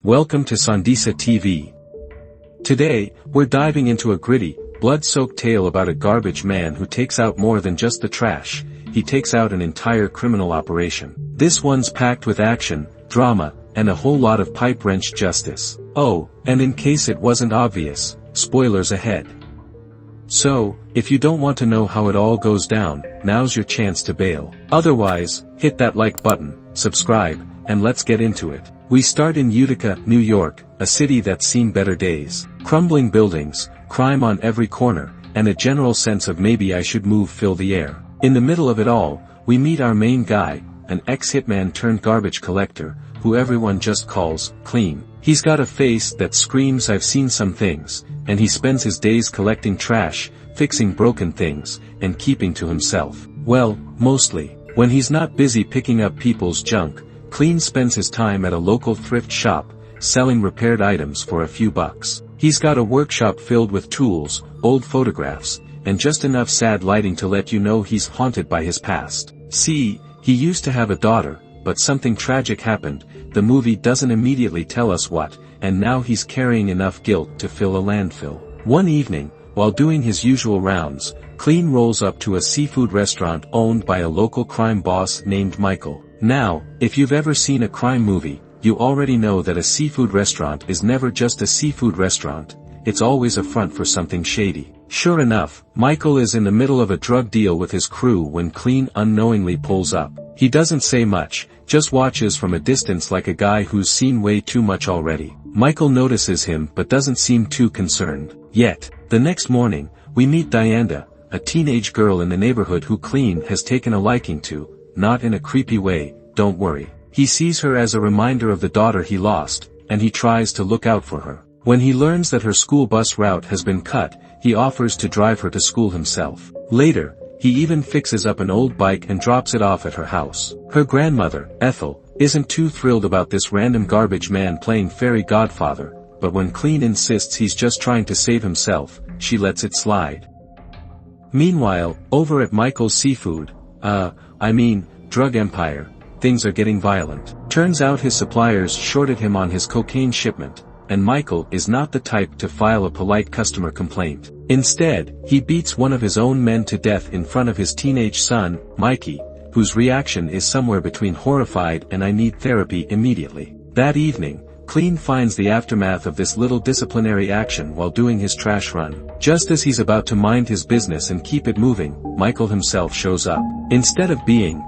Welcome to Sandisa TV. Today, we're diving into a gritty, blood-soaked tale about a garbage man who takes out more than just the trash. He takes out an entire criminal operation. This one's packed with action, drama, and a whole lot of pipe-wrench justice. Oh, and in case it wasn't obvious, spoilers ahead. So, if you don't want to know how it all goes down, now's your chance to bail. Otherwise, hit that like button, subscribe, and let's get into it. We start in Utica, New York, a city that's seen better days. Crumbling buildings, crime on every corner, and a general sense of maybe I should move fill the air. In the middle of it all, we meet our main guy, an ex-hitman turned garbage collector, who everyone just calls Clean. He's got a face that screams I've seen some things, and he spends his days collecting trash, fixing broken things, and keeping to himself. Well, mostly. When he's not busy picking up people's junk, Clean spends his time at a local thrift shop, selling repaired items for a few bucks. He's got a workshop filled with tools, old photographs, and just enough sad lighting to let you know he's haunted by his past. See, he used to have a daughter, but something tragic happened. The movie doesn't immediately tell us what, and now he's carrying enough guilt to fill a landfill. One evening, while doing his usual rounds, Clean rolls up to a seafood restaurant owned by a local crime boss named Michael. Now, if you've ever seen a crime movie, you already know that a seafood restaurant is never just a seafood restaurant, it's always a front for something shady. Sure enough, Michael is in the middle of a drug deal with his crew when Clean unknowingly pulls up. He doesn't say much, just watches from a distance like a guy who's seen way too much already. Michael notices him but doesn't seem too concerned. Yet, the next morning, we meet Dianda, a teenage girl in the neighborhood who Clean has taken a liking to, not in a creepy way, don't worry. He sees her as a reminder of the daughter he lost, and he tries to look out for her. When he learns that her school bus route has been cut, he offers to drive her to school himself. Later, he even fixes up an old bike and drops it off at her house. Her grandmother, Ethel, isn't too thrilled about this random garbage man playing fairy godfather, but when Clean insists he's just trying to save himself, she lets it slide. Meanwhile, over at Michael's seafood, drug empire, things are getting violent. Turns out his suppliers shorted him on his cocaine shipment, and Michael is not the type to file a polite customer complaint. Instead, he beats one of his own men to death in front of his teenage son, Mikey, whose reaction is somewhere between horrified and I need therapy immediately. That evening, Clean finds the aftermath of this little disciplinary action while doing his trash run. Just as he's about to mind his business and keep it moving, Michael himself shows up. Instead of being,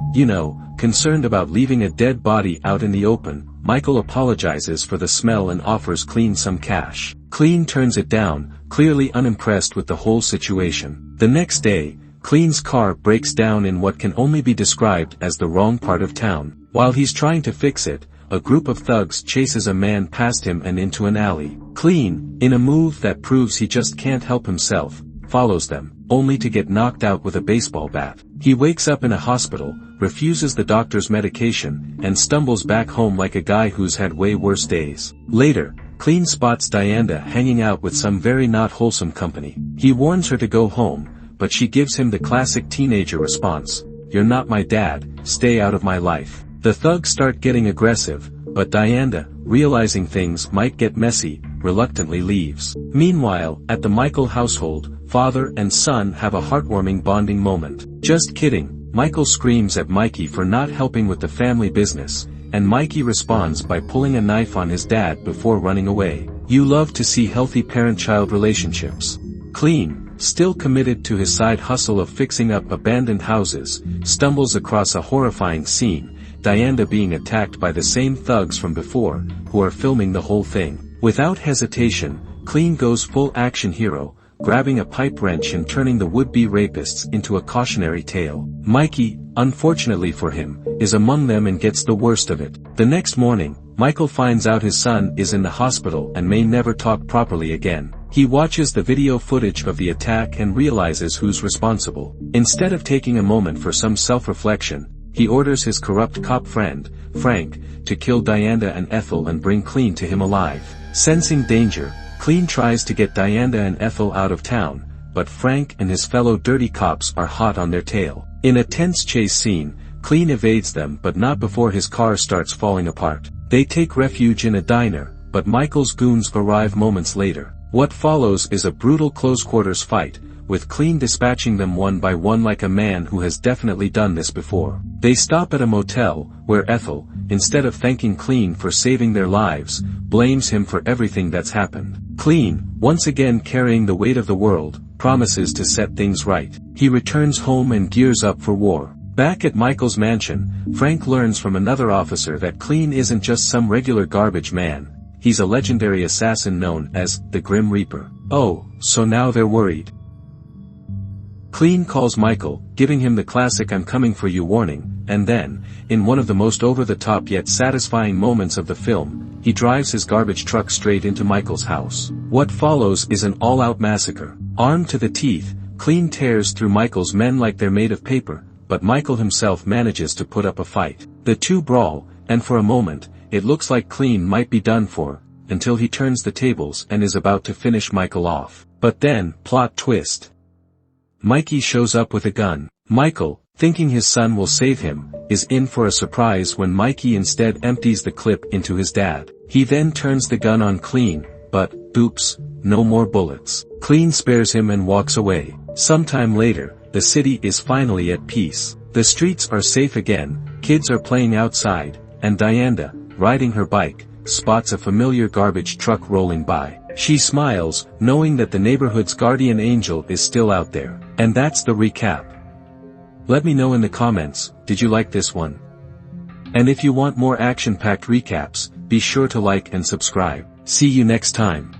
concerned about leaving a dead body out in the open, Michael apologizes for the smell and offers Clean some cash. Clean turns it down, clearly unimpressed with the whole situation. The next day, Clean's car breaks down in what can only be described as the wrong part of town. While he's trying to fix it, a group of thugs chases a man past him and into an alley. Clean, in a move that proves he just can't help himself, follows them, only to get knocked out with a baseball bat. He wakes up in a hospital, refuses the doctor's medication, and stumbles back home like a guy who's had way worse days. Later, Clean spots Dianda hanging out with some very not wholesome company. He warns her to go home, but she gives him the classic teenager response, "You're not my dad, stay out of my life." The thugs start getting aggressive, but Dianda, realizing things might get messy, reluctantly leaves. Meanwhile, at the Michael household, father and son have a heartwarming bonding moment. Just kidding, Michael screams at Mikey for not helping with the family business, and Mikey responds by pulling a knife on his dad before running away. You love to see healthy parent-child relationships. Clean, still committed to his side hustle of fixing up abandoned houses, stumbles across a horrifying scene, Dianda being attacked by the same thugs from before, who are filming the whole thing. Without hesitation, Clean goes full action hero, grabbing a pipe wrench and turning the would-be rapists into a cautionary tale. Mikey, unfortunately for him, is among them and gets the worst of it. The next morning, Michael finds out his son is in the hospital and may never talk properly again. He watches the video footage of the attack and realizes who's responsible. Instead of taking a moment for some self-reflection, he orders his corrupt cop friend, Frank, to kill Dianda and Ethel and bring Clean to him alive. Sensing danger, Clean tries to get Dianda and Ethel out of town, but Frank and his fellow dirty cops are hot on their tail. In a tense chase scene, Clean evades them but not before his car starts falling apart. They take refuge in a diner, but Michael's goons arrive moments later. What follows is a brutal close-quarters fight, with Clean dispatching them one by one like a man who has definitely done this before. They stop at a motel, where Ethel, instead of thanking Clean for saving their lives, blames him for everything that's happened. Clean, once again carrying the weight of the world, promises to set things right. He returns home and gears up for war. Back at Michael's mansion, Frank learns from another officer that Clean isn't just some regular garbage man. He's a legendary assassin known as the Grim Reaper. Oh, so now they're worried. Clean calls Michael, giving him the classic "I'm coming for you" warning, and then, in one of the most over-the-top yet satisfying moments of the film, he drives his garbage truck straight into Michael's house. What follows is an all-out massacre. Armed to the teeth, Clean tears through Michael's men like they're made of paper, but Michael himself manages to put up a fight. The two brawl, and for a moment, it looks like Clean might be done for, until he turns the tables and is about to finish Michael off. But then, plot twist. Mikey shows up with a gun. Michael, thinking his son will save him, is in for a surprise when Mikey instead empties the clip into his dad. He then turns the gun on Clean, but, oops, no more bullets. Clean spares him and walks away. Sometime later, the city is finally at peace. The streets are safe again, kids are playing outside, and Dianda, riding her bike, spots a familiar garbage truck rolling by. She smiles, knowing that the neighborhood's guardian angel is still out there. And that's the recap. Let me know in the comments, did you like this one? And if you want more action-packed recaps, be sure to like and subscribe. See you next time.